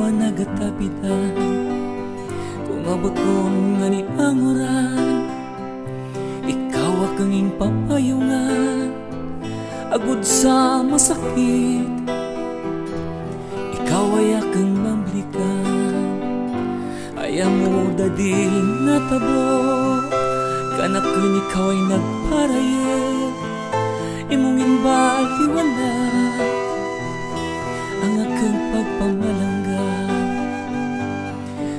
adlaw nagatapitan, kung abuton nga ni ang oran, ikaw akong papayungan, agud sa masakit, ikaw ay akong mamblikan. Ayaw mo dading natabo, kanakun ikaw ay nagparayag, imongin baliwala ang akong pagpamalangga.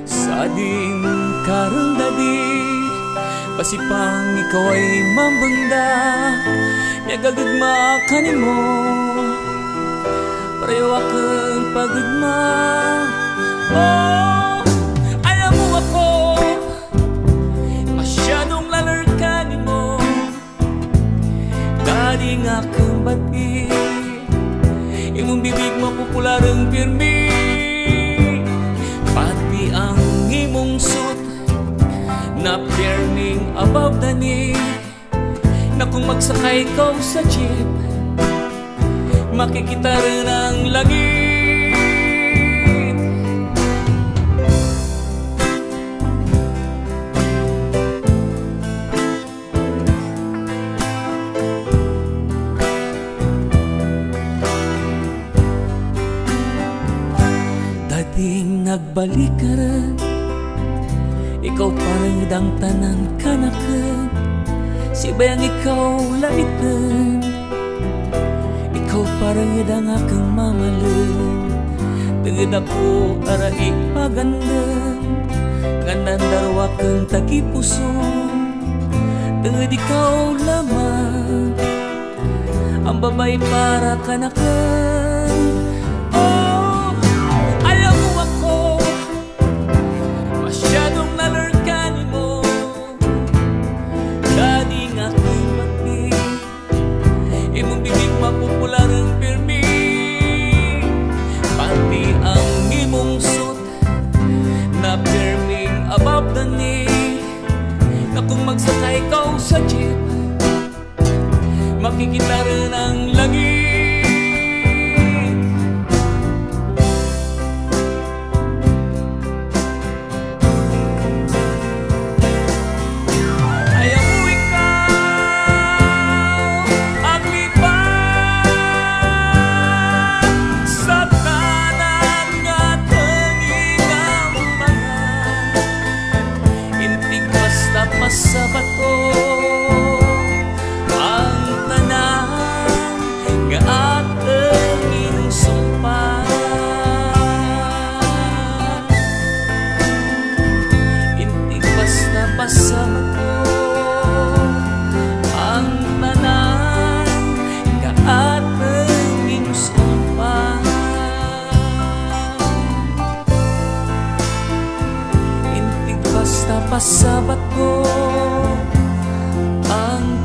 Sa ading karong dadi, pasipang ikaw ay mambangda, nagagagma ka nimo, pareho akong pagagma. Oh, ayaw mo ako, masyadong lalarkan mo, dadi nga akong bati, imong bibig mapupularang pirmi, pati ang imong suit na pirming above the knee, na kung magsakay ko sa jeep, makikita rin ang langit. Dating nagbalik ka rin, ikaw parang idang tanan kanakan, si bayang ikaw laitan, ikaw parang idang akong mamalan, tengid ako ara ipagandang, gandan darwa kang tagipuso, tengid ikaw lamang ang babay para kanakan. Oh, ayaw mo ako, masyadong nalarkan mo, dadi nga akong mati, imong bibig mapupularang pirmi, pati ang imong suit na pirming above the knee, na kung magsakay ka sa jeep, makikita rin ang langit. Sa bato ang tanan nga atong inusumpay, intig basta sa bato ang tanan nga atong inusumpay, intig basta sa bato ang